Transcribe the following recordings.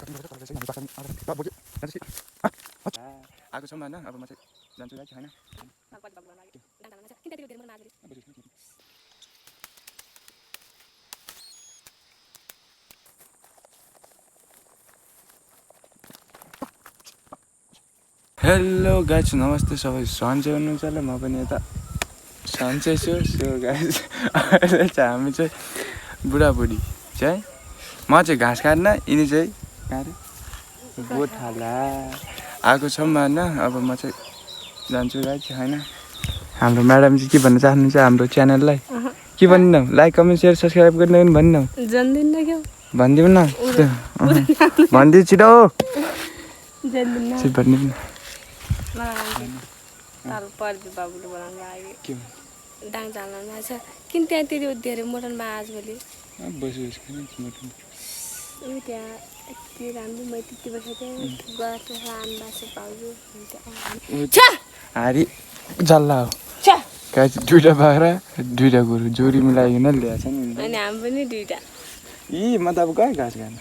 आएको छौँ होइन अब म चाहिँ जान्छु गाइस होइन हेलो गाइस नमस्ते सबै सन्चै हुनुहुन्छ होला म पनि यता सन्चै छु सो गाइस अहिले चाहिँ हामी चाहिँ बुढाबुढी चाहिँ म चाहिँ घाँस काट्न यिनी चाहिँ गोठाला आएको छौँ होइन अब म चाहिँ जान्छु गाइस होइन हाम्रो म्याडम चाहिँ के भन्न चाहनुहुन्छ हाम्रो च्यानललाई के भन्नु लाइक कमेन्ट सेयर सब्सक्राइब गर्ने भन्नु भनिदिउँ न भनिदिउ छिटो भनिदिउँ न ताल पर्दी बाबुले बनाउनु लाग्यो डाङ चाल्न लाग्छ किन त्यहाँतिर धेरै मटन बा आज भोलि ऊ त्यहाँ यति राम्रो मै त्यति बसेको थिएँ गएको आन्दा चाहिँ पाउँछु हारी जल्ला हो गाई दुइटा बाख्रा दुइटा गोरु जोडी मिलाइकन ल्याएको छ नि अनि हामी पनि दुइटा यी म त अब गएँ घाँस खान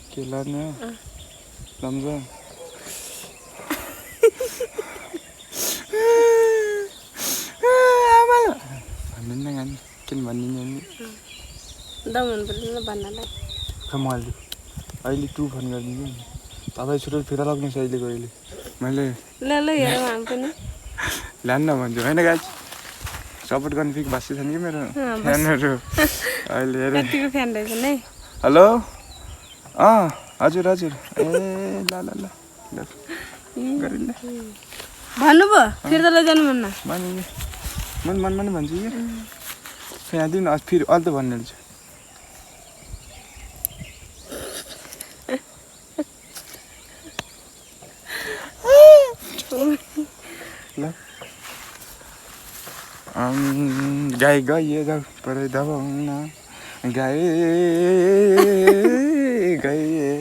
के लाने लम्ज भन्दिनँ गानी किन भन्दिनँ नि दम हुनुपर्छ भन्नलाई मैले अहिले 2 फोन गरिदिन्छु नि तपाईँ छिटो फिर्ता लाग्नुहोस् अहिलेको अहिले मैले ल हेरौँ हामी पनि ल्यान्न भन्छु होइन गाइस सपोर्ट गर्ने फिक बासी छन् कि मेरो फ्यानहरू अहिले हेरेँ कतिको फ्यान रहेछ नै हेलो हजुर हजुर ए ल ल ल गरिले भन्नुभयो फिर्ता लैजानु भन्न मन भन्छु कि यहाँ दिनु न फेरि अहिले त भनिहाल्छु ल गाई गइए जाऊ परै दबाउन गाई गइए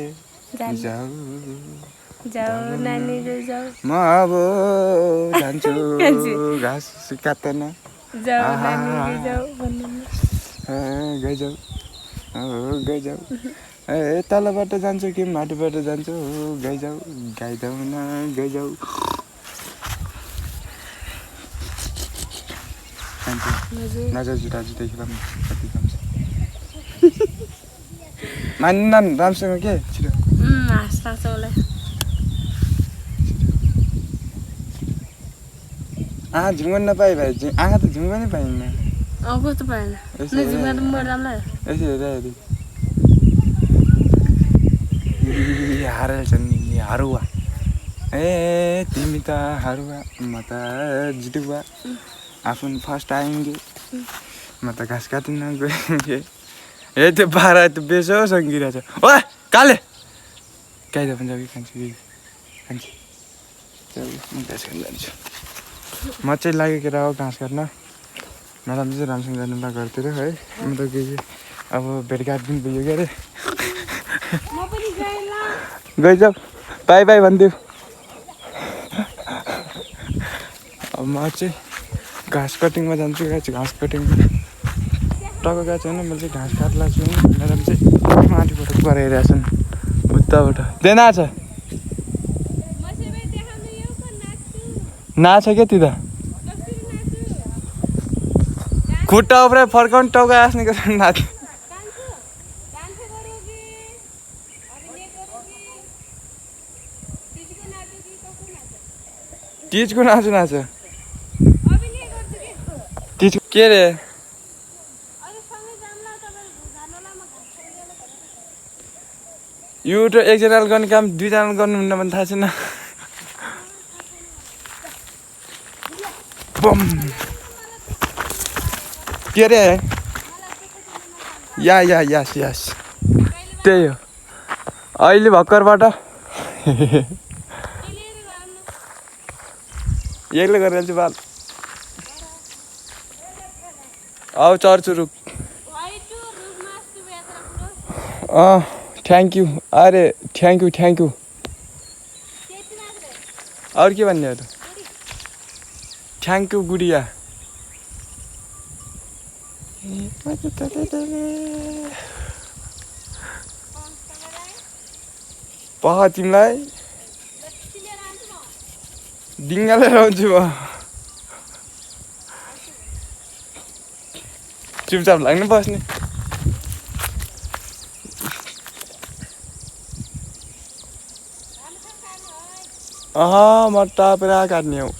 जाऊ नानी म अब जान्छु घाँस काट्न गइजाऊ ए तलबाट जान्छु कि माटोबाट जान्छु गइजाऊ न गइजाऊ नजर जुटा खेलाउनु कति कम्छ मान्न राम्रोसँग के छिटो झुङ्गन नपाए भाइ आँखा त झुङ्ग नै पाइन्न कस्तो पाएन यसो हेरि हारेर छन् नि हारुवा ए तिमी त हारुवा म त जितुवा आफून फर्स्ट आएँगे म त घाँस काटिन गएँ ए त्यो बाह्र त्यो बेसोसँग गिरहेको छ ओ काले गाई त पन्जाबी खान्छु म घाँस काट्न जान्छु म चाहिँ लागेको केटा हो घाँस काट्न म्याडम चाहिँ राम्रोसँग जानु ल घरतिर है म त के अब भेटघाट पनि भयो के अरे गइजाऊ बाई बाई भनिदिऊ अब म चाहिँ घाँस कटिङमा जान्छु घाँस कटिङमा टक्क गएको छैन मैले चाहिँ घाँस काट्ला छु म्याडम चाहिँ माथिबाट कराइरहेको छन् उताबाट देना छ नाच क्या ती त खुट्टा उफ्राइ फर्काउनु टाउका आस्ने गर्छ नाच टिचको नाच टिच के रे यो त एकजनाले गर्ने काम दुईजनाले गर्नुहुन्न भने थाहा छैन बम के रे यस त्यही हो अहिले भर्खरबाट एक्लै गरेर चाहिँ बाल अब चढ्छु रुख थ्याङ्क यू अरे थ्याङ्क यू अरू के भन्ने अरू थ्याङ्क यू गुडिया पह तिमीलाई डिङ्गाले आउँछु म चुपचाप लाग्नु बस्ने म टापेर काट्ने हो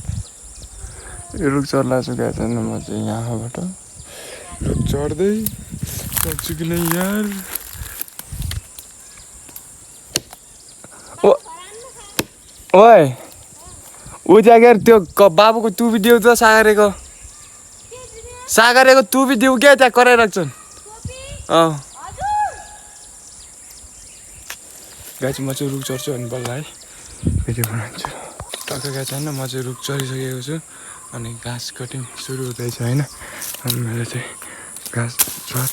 यो रुख चढ्ला चुकेको छैन म चाहिँ यहाँबाट रुख चढ्दै सक्छु कि नै यार ओए ऊ जागेर त्यो बाबुको टुपी देऊ त सागरेको टुपी देऊ क्या त्यहाँ कराइराख्छन् गाई चाहिँ म चाहिँ रुख चढ्छु अनि बल्ल है भिडियो बनाउँछु टक्क गएको छैन म चाहिँ रुख चढिसकेको छु अनि घाँस कटिङ सुरु हुँदैछ होइन अनि मैले चाहिँ घाँस स्वाट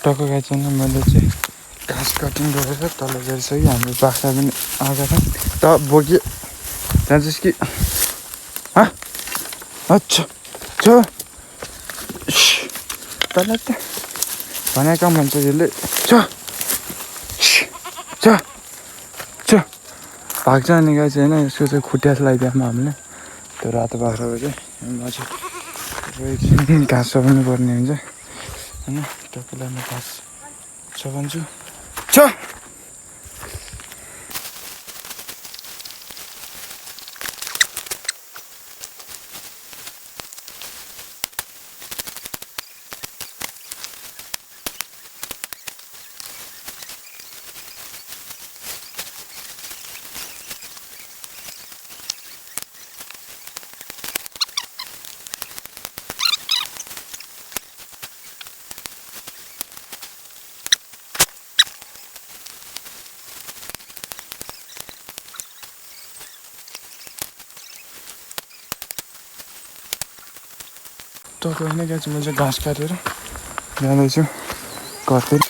टक्क गएको छैन मैले चाहिँ घाँस कटिङ गरेर तल गइसकेँ हाम्रो बाख्रा पनि आएका छन् त बोकी त्यहाँ चाहिँ कि अच्छा तल त भनेको भन्छ यसले भाग्छ अनि गाई चाहिँ होइन यसको चाहिँ खुट्टा लगाइदिएमा हामीले त्यो रातो बाख्राको चाहिँ म चाहिँ घाँस सघाउनु पर्ने हुन्छ होइन टक्कलाई म घाँस सघाउँछु टक्क होइन क्या चाहिँ म चाहिँ घाँस काटेर जाँदैछु घरतिर